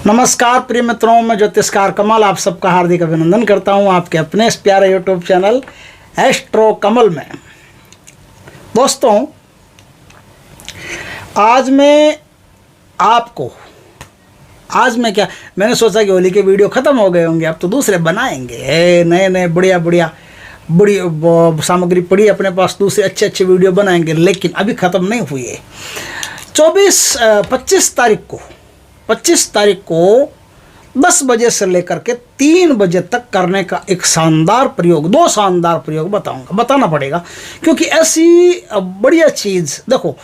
नमस्कार प्रिय मित्रों, मैं ज्योतिषकार कमल आप सबका हार्दिक अभिनंदन करता हूं आपके अपने इस प्यारे यूट्यूब चैनल एस्ट्रो कमल में। दोस्तों, आज मैंने सोचा कि होली के वीडियो ख़त्म हो गए होंगे, अब तो दूसरे बनाएंगे, नए नए बड़ी सामग्री पड़ी अपने पास, दूसरे अच्छे वीडियो बनाएंगे, लेकिन अभी ख़त्म नहीं हुए। 25 तारीख को 10 बजे से लेकर के 3 बजे तक करने का एक शानदार प्रयोग, 2 शानदार प्रयोग बताना पड़ेगा, क्योंकि ऐसी बढ़िया चीज़ देखो,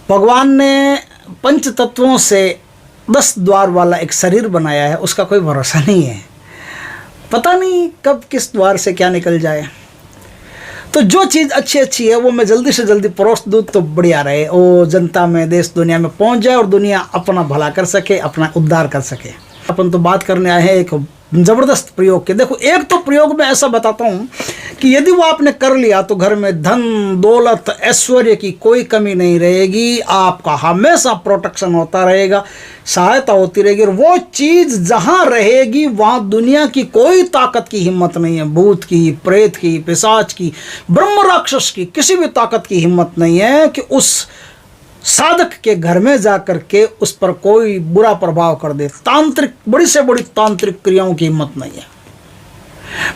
भगवान ने पंच तत्वों से 10 द्वार वाला एक शरीर बनाया है, उसका कोई भरोसा नहीं है, पता नहीं कब किस द्वार से क्या निकल जाए। तो जो चीज़ अच्छी है वो मैं जल्दी से जल्दी परोस दूँ तो बढ़िया रहे, वो जनता में, देश दुनिया में पहुंच जाए और दुनिया अपना भला कर सके, अपना उद्धार कर सके। अपन तो बात करने आए हैं एक ज़बरदस्त प्रयोग के। देखो, एक तो प्रयोग में ऐसा बताता हूँ कि यदि वो आपने कर लिया तो घर में धन दौलत ऐश्वर्य की कोई कमी नहीं रहेगी, आपका हमेशा प्रोटेक्शन होता रहेगा, सहायता होती रहेगी, और वो चीज़ जहाँ रहेगी वहाँ दुनिया की कोई ताकत की हिम्मत नहीं है, भूत की, प्रेत की, पिशाच की, ब्रह्म राक्षस की, किसी भी ताकत की हिम्मत नहीं है कि उस साधक के घर में जा कर के उस पर कोई बुरा प्रभाव कर दे। बड़ी से बड़ी तांत्रिक क्रियाओं की हिम्मत नहीं है,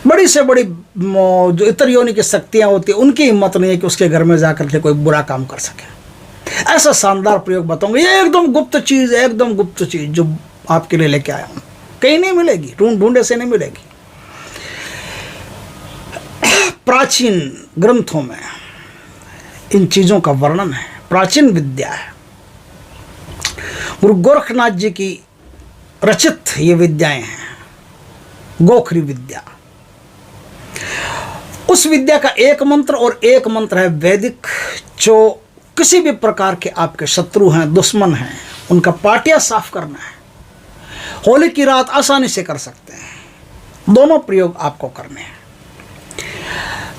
बड़ी से बड़ी जो इतर योनि की शक्तियां होती हैं उनकी हिम्मत नहीं है कि उसके घर में जा कर के कोई बुरा काम कर सके। ऐसा शानदार प्रयोग बताऊंगा, ये एकदम गुप्त चीज़ जो आपके लिए लेके आया हूँ, कहीं नहीं मिलेगी, ढूंढे से नहीं मिलेगी। प्राचीन ग्रंथों में इन चीज़ों का वर्णन है, प्राचीन विद्या है, गुरु गोरखनाथ जी की रचित ये विद्याएं हैं, गोखरी विद्या। उस विद्या का एक मंत्र है वैदिक, जो किसी भी प्रकार के आपके शत्रु हैं, दुश्मन हैं, उनका पाटिया साफ करना है, होली की रात आसानी से कर सकते हैं। दोनों प्रयोग आपको करने हैं,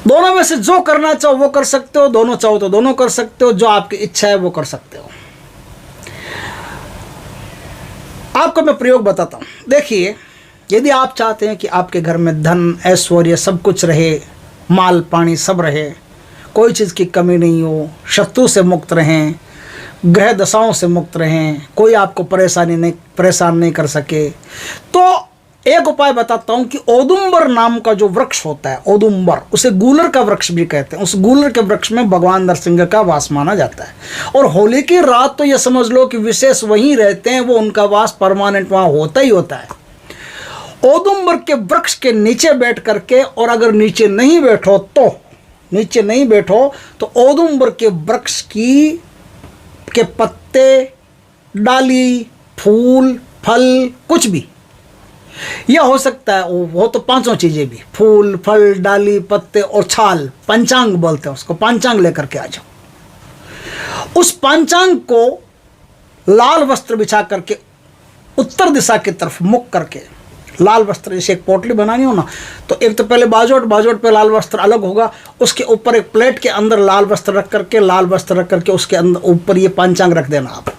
दोनों में से जो करना चाहो वो कर सकते हो, दोनों चाहो तो दोनों कर सकते हो, जो आपकी इच्छा है वो कर सकते हो। आपको मैं प्रयोग बताता हूँ। देखिए, यदि आप चाहते हैं कि आपके घर में धन ऐश्वर्य सब कुछ रहे, माल पानी सब रहे, कोई चीज़ की कमी नहीं हो, शत्रु से मुक्त रहें, ग्रह दशाओं से मुक्त रहें, कोई आपको परेशान नहीं कर सके, तो एक उपाय बताता हूं कि औदुंबर नाम का जो वृक्ष होता है, औदुंबर, उसे गूलर का वृक्ष भी कहते हैं, उस गूलर के वृक्ष में भगवान नरसिंह का वास माना जाता है, और होली की रात तो यह समझ लो कि विशेष वहीं रहते हैं, वो उनका वास परमानेंट वहाँ होता ही होता है। औदुंबर के वृक्ष के नीचे बैठ करके, और अगर नीचे नहीं बैठो तो औदुंबर के वृक्ष के पत्ते, डाली, फूल, फल, कुछ भी, यह हो सकता है, वो तो 5 चीज़ें भी, फूल, फल, डाली, पत्ते और छाल, पंचांग बोलते हैं उसको, पंचांग लेकर के आ जाओ। उस पंचांग को लाल वस्त्र बिछा करके उत्तर दिशा की तरफ मुख करके, लाल वस्त्र, जैसे एक पोटली बनानी हो ना, तो एक तो पहले बाजोट पे लाल वस्त्र अलग होगा, उसके ऊपर एक प्लेट के अंदर लाल वस्त्र रख करके उसके अंदर ऊपर ये पंचांग रख देना। आप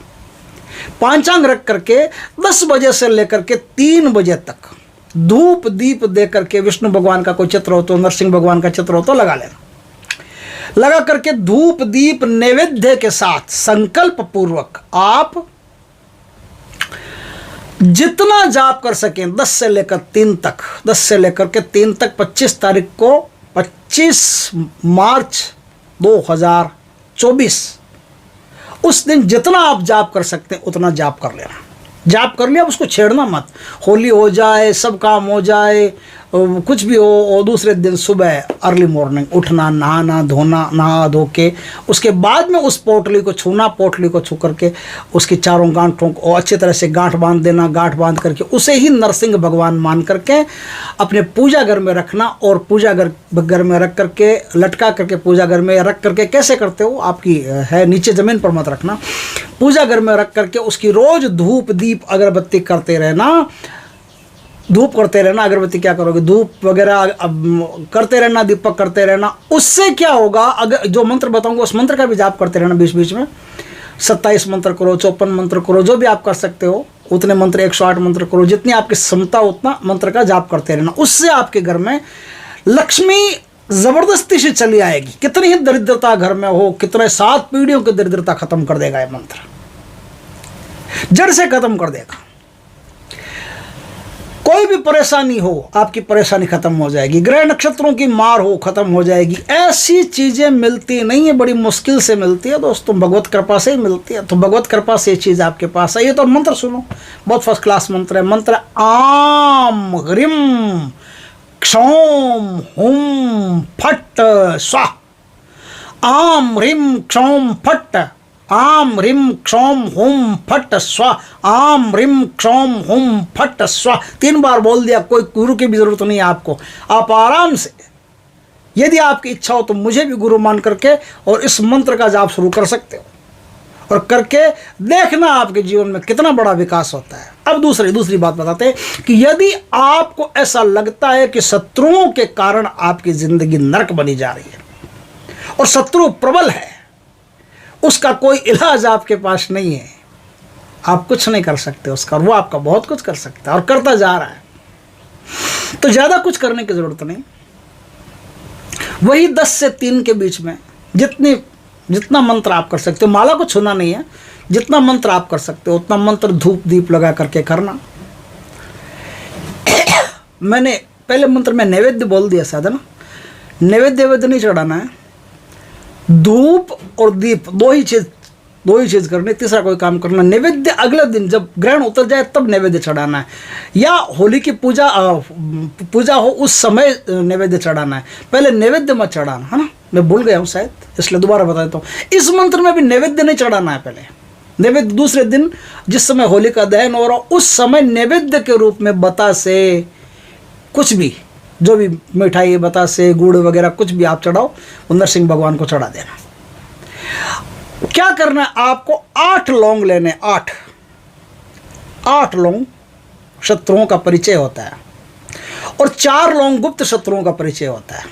पंचांग रख करके 10 बजे से लेकर के 3 बजे तक धूप दीप दे करके, विष्णु भगवान का कोई चित्र हो तो, नरसिंह भगवान का चित्र हो तो लगा लेना, लगा करके धूप दीप नैवेद्य के साथ संकल्प पूर्वक आप जितना जाप कर सकें 10 से लेकर 3 तक 25 तारीख को, 25 मार्च 2024, उस दिन जितना आप जाप कर सकते हैं उतना जाप कर लेना। जाप कर लिया, उसको छेड़ना मत, होली हो जाए, सब काम हो जाए, कुछ भी हो, और दूसरे दिन सुबह अर्ली मॉर्निंग उठना, नहाना धोना, नहा धो के उसके बाद में उस पोटली को छू करके उसकी चारों गांठों को अच्छी तरह से गांठ बांध देना, गांठ बांध करके उसे ही नरसिंह भगवान मान करके अपने पूजा घर में रखना, और पूजा घर में रख करके, लटका करके पूजा घर में रख करके, कैसे करते हो आपकी है, नीचे ज़मीन पर मत रखना, पूजा घर में रख करके उसकी रोज़ धूप दीप अगरबत्ती करते रहना, धूप करते रहना, अगरबत्ती क्या करोगे, धूप वगैरह करते रहना, दीपक करते रहना। उससे क्या होगा, अगर जो मंत्र बताऊंगा उस मंत्र का भी जाप करते रहना बीच बीच में, 27 मंत्र करो, 54 मंत्र करो, जो भी आप कर सकते हो, उतने मंत्र 108 मंत्र करो, जितनी आपकी क्षमता उतना मंत्र का जाप करते रहना। उससे आपके घर में लक्ष्मी जबरदस्ती से चली आएगी। कितनी ही दरिद्रता घर में हो, कितने 7 पीढ़ियों की दरिद्रता खत्म कर देगा ये मंत्र, जड़ से खत्म कर देगा। कोई भी परेशानी हो आपकी परेशानी खत्म हो जाएगी, ग्रह नक्षत्रों की मार हो खत्म हो जाएगी। ऐसी चीजें मिलती नहीं है, बड़ी मुश्किल से मिलती है दोस्तों, भगवत कृपा से ही मिलती है। तो भगवत कृपा से ये चीज आपके पास है। ये तो मंत्र सुनो, बहुत फर्स्ट क्लास मंत्र है। मंत्र आम ह्रीम क्षौम हुम फट स्वाहा। आम ह्रीम क्षौम फट, आम ह्रीम क्षौम हुम फट स्वाहा, आम ह्रीम क्षौम हुम फट स्वाहा। 3 बार बोल दिया, कोई गुरु की भी जरूरत नहीं है आपको। आप आराम से, यदि आपकी इच्छा हो तो मुझे भी गुरु मान करके और इस मंत्र का जाप शुरू कर सकते हो, और करके देखना आपके जीवन में कितना बड़ा विकास होता है। अब दूसरी बात बताते हैं कि यदि आपको ऐसा लगता है कि शत्रुओं के कारण आपकी जिंदगी नरक बनी जा रही है और शत्रु प्रबल है, उसका कोई इलाज आपके पास नहीं है, आप कुछ नहीं कर सकते उसका, और वो आपका बहुत कुछ कर सकता है और करता जा रहा है, तो ज़्यादा कुछ करने की ज़रूरत नहीं। वही 10 से 3 के बीच में जितना मंत्र आप कर सकते हो, माला को छूना नहीं है, जितना मंत्र आप कर सकते हो उतना मंत्र धूप दीप लगा करके करना। मैंने पहले मंत्र में नैवेद्य बोल दिया शायद, है ना? नैवेद्य नहीं चढ़ाना है, धूप और दीप दो ही चीज करनी, तीसरा कोई काम करना। नैवेद्य अगले दिन जब ग्रहण उतर जाए तब नैवेद्य चढ़ाना है, या होली की पूजा हो उस समय नैवेद्य चढ़ाना है। पहले नैवेद्य मत चढ़ाना, है ना? मैं भूल गया हूँ शायद, इसलिए दोबारा बता देता हूँ। इस मंत्र में भी नैवेद्य नहीं चढ़ाना है। पहले नैवेद्य दूसरे दिन, जिस समय होली का दहन हो रहा हो उस समय नैवेद्य के रूप में बतासे, कुछ भी, जो भी मिठाई, बतासे, गुड़ वगैरह कुछ भी आप चढ़ाओ, वो नरसिंह भगवान को चढ़ा देना। क्या करना है आपको? 8 लौंग लेने, 8 लौंग शत्रुओं का परिचय होता है, और 4 लौंग गुप्त शत्रुओं का परिचय होता है।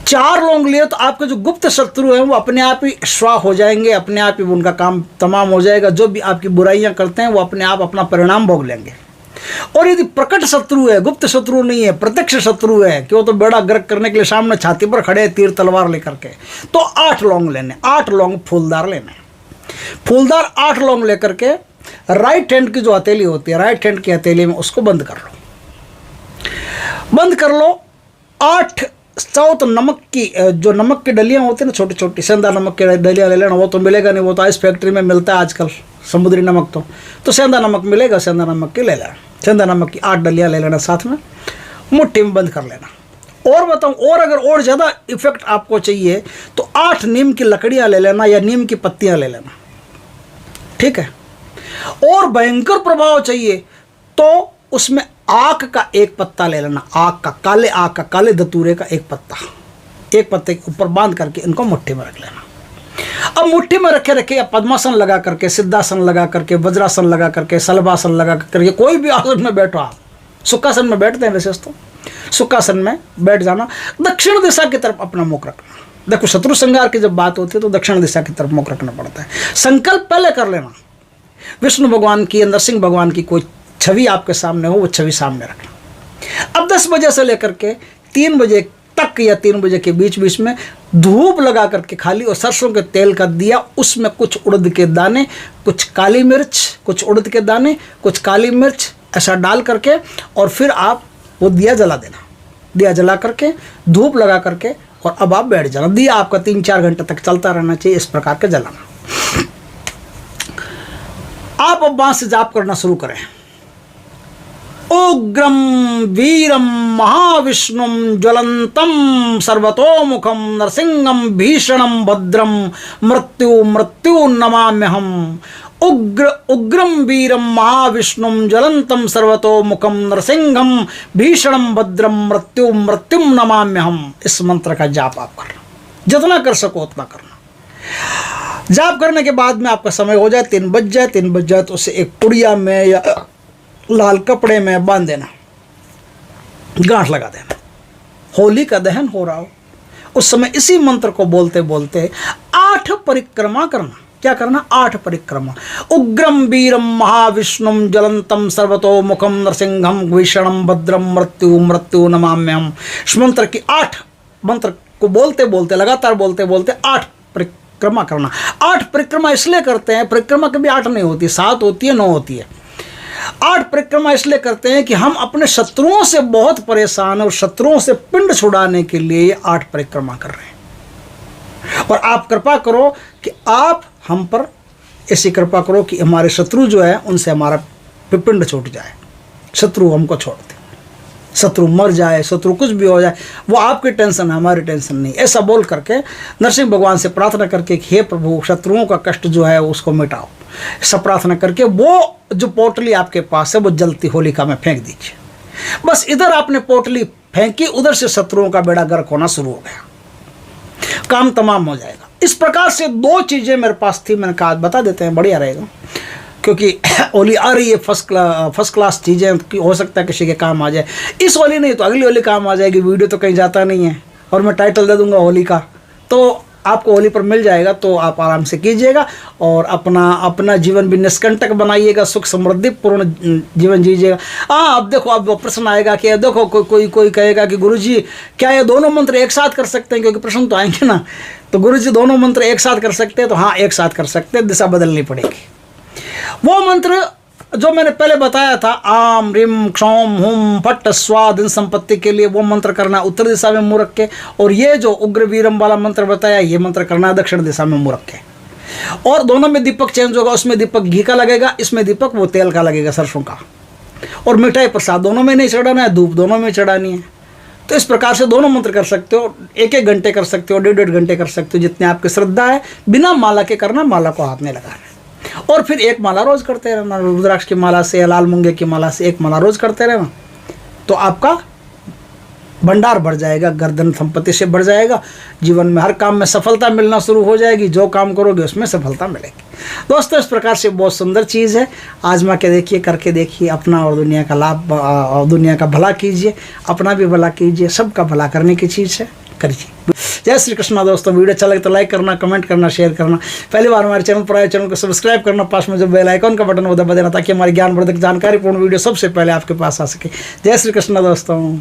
4 लौंग लिए तो आपके जो गुप्त शत्रु हैं वो अपने आप ही स्वाह हो जाएंगे, अपने आप ही उनका काम तमाम हो जाएगा। जो भी आपकी बुराइयां करते हैं वो अपने आप अपना परिणाम भोग लेंगे। और यदि प्रकट शत्रु है, गुप्त शत्रु नहीं है, प्रत्यक्ष शत्रु है कि वो तो बेड़ा गर्क करने के लिए सामने छाती पर खड़े हैं तीर तलवार लेकर के, तो 8 लौंग लेने, 8 लौंग फूलदार लेने। फूलदार 8 लौंग लेकर के राइट हैंड की जो हथेली होती है, राइट हैंड की हथेली में उसको बंद कर लो। 8 साउथ नमक की, जो नमक की डलियाँ होती है ना, छोटी छोटी सेंधा नमक की डलियाँ ले लेना। वो तो मिलेगा नहीं, वो तो आइस फैक्ट्री में मिलता है आजकल, समुद्री नमक। तो सेंधा नमक मिलेगा, सेंधा नमक की ले लेना। सेंधा नमक की 8 डलियाँ ले लेना, साथ में मुट्ठी में बंद कर लेना। और बताऊँ, और अगर और ज़्यादा इफेक्ट आपको चाहिए तो 8 नीम की लकड़ियाँ ले लेना, या नीम की पत्तियाँ ले लेना, ठीक है। और भयंकर प्रभाव चाहिए तो उसमें आक का 1 पत्ता ले लेना, आक का, काले धतूरे का 1 पत्ते के ऊपर बांध करके इनको मुट्ठी में रख लेना। अब मुट्ठी में रखे या पद्मासन लगा करके, सिद्धासन लगा करके, वज्रासन लगा करके, सलभासन लगा करके, कोई भी आसन में बैठो आप। सुखासन में बैठते हैं वैसे तो, सुखासन में बैठ जाना। दक्षिण दिशा की तरफ अपना मुख रखना। देखो, शत्रु संहार की जब बात होती है तो दक्षिण दिशा की तरफ मुख रखना पड़ता है। संकल्प पहले कर लेना, विष्णु भगवान की, नरसिंह भगवान की कोई छवि आपके सामने हो, वो छवि सामने रखना। अब 10 बजे से लेकर के 3 बजे तक या 3 बजे के बीच में धूप लगा करके खाली, और सरसों के तेल का दिया, उसमें कुछ उड़द के दाने, कुछ काली मिर्च, कुछ उड़द के दाने, कुछ काली मिर्च, ऐसा डाल करके, और फिर आप वो दिया जला देना। दिया जला करके, धूप लगा करके, और अब आप बैठ जाना। दिया आपका 3-4 घंटे तक चलता रहना चाहिए, इस प्रकार के जलाना। आप अब वहां से जाप करना शुरू करें। उग्रम वीरम महाविष्णुम ज्वलंतम सर्वतोमुखम नरसिंहम भीषणम भद्रम मृत्यु नमाम्यहम। उग्रम वीरम महाविष्णुम ज्वलंतम सर्वतोमुखम नरसिंहम भीषणम भद्रम मृत्यु नमाम्यहम। इस मंत्र का जाप आप करना, जितना कर सको उतना करना। जाप करने के बाद में आपका समय हो जाए, 3 बज जाए तो उसे एक पुड़िया में या लाल कपड़े में बांध देना, गांठ लगा देना। होली का दहन हो रहा हो उस समय इसी मंत्र को बोलते बोलते 8 परिक्रमा करना। क्या करना? 8 परिक्रमा। उग्रम वीरम महाविष्णुम ज्वलंतम सर्वतोमुखम नरसिंहम भीषणम भद्रम मृत्यु मृत्यु नमाम्यहम। इस मंत्र की 8 मंत्र को बोलते बोलते, लगातार बोलते बोलते 8 परिक्रमा करना। 8 परिक्रमा इसलिए करते हैं, परिक्रमा कभी 8 नहीं होती, 7 होती है, 9 होती है। 8 परिक्रमा इसलिए करते हैं कि हम अपने शत्रुओं से बहुत परेशान और शत्रुओं से पिंड छुड़ाने के लिए ये 8 परिक्रमा कर रहे हैं। और आप कृपा करो कि आप हम पर ऐसी कृपा करो कि हमारे शत्रु जो है उनसे हमारा पिंड छूट जाए, शत्रु हमको छोड़ दे, शत्रु मर जाए, शत्रु कुछ भी हो जाए, वो आपकी टेंशन है, हमारी टेंशन नहीं। ऐसा बोल करके नरसिंह भगवान से प्रार्थना करके कि हे प्रभु शत्रुओं का कष्ट जो है उसको मिटाओ, सब प्रार्थना करके वो जो पोटली आपके पास है वो जलती होलिका में फेंक दीजिए। बस इधर आपने पोटली फेंकी, उधर से शत्रुओं का बेड़ा गर्क होना शुरू हो गया, काम तमाम हो जाएगा। इस प्रकार से 2 चीज़ें मेरे पास थी, मैंने कहा बता देते हैं, बढ़िया रहेगा, क्योंकि होली आ रही है, फर्स्ट क्लास चीज़ें, हो सकता है किसी के काम आ जाए। इस होली नहीं तो अगली होली काम आ जाएगी। वीडियो तो कहीं जाता नहीं है और मैं टाइटल दे दूंगा होली का, तो आपको होली पर मिल जाएगा, तो आप आराम से कीजिएगा और अपना जीवन भी निष्कंटक बनाइएगा, सुख समृद्धि पूर्ण जीवन जीजिएगा। हाँ, अब देखो, अब प्रश्न आएगा कि देखो कोई कहेगा कि गुरुजी क्या ये दोनों मंत्र एक साथ कर सकते हैं, क्योंकि प्रश्न तो आएंगे ना, तो गुरुजी दोनों मंत्र एक साथ कर सकते हैं, तो हाँ एक साथ कर सकते हैं, दिशा बदलनी पड़ेगी। वो मंत्र जो मैंने पहले बताया था, आम ह्रीम क्षौम हुम फट स्वाद, इन संपत्ति के लिए वो मंत्र करना उत्तर दिशा में मुंह रख के, और ये जो उग्र वीरम वाला मंत्र बताया ये मंत्र करना दक्षिण दिशा में मुंह रख के। और दोनों में दीपक चेंज होगा, उसमें दीपक घी का लगेगा, इसमें दीपक वो तेल का लगेगा, सरसों का। और मिठाई प्रसाद दोनों में नहीं चढ़ाना है, धूप दोनों में चढ़ानी है। तो इस प्रकार से दोनों मंत्र कर सकते हो, 1-1 घंटे कर सकते हो, 1.5 घंटे कर सकते हो, जितने आपकी श्रद्धा है। बिना माला के करना, माला को हाथ में लगाना, और फिर 1 माला रोज करते रहना, रुद्राक्ष की माला से या लाल मूंगे की माला से 1 माला रोज करते रहना, तो आपका भंडार बढ़ जाएगा, गर्दन संपत्ति से बढ़ जाएगा, जीवन में हर काम में सफलता मिलना शुरू हो जाएगी, जो काम करोगे उसमें सफलता मिलेगी। दोस्तों, इस प्रकार से बहुत सुंदर चीज़ है, आजमा के देखिए, करके देखिए, अपना और दुनिया का लाभ और दुनिया का भला कीजिए, अपना भी भला कीजिए, सबका भला करने की चीज़ है, करिए। जय श्री कृष्णा। दोस्तों, वीडियो अच्छा लगे तो लाइक करना, कमेंट करना, शेयर करना, पहली बार हमारे चैनल पर आए चैनल को सब्सक्राइब करना, पास में जो बेल आइकन का बटन वो दबा देना, ताकि हमारी ज्ञानवर्धक जानकारीपूर्ण वीडियो सबसे पहले आपके पास आ सके। जय श्री कृष्णा दोस्तों।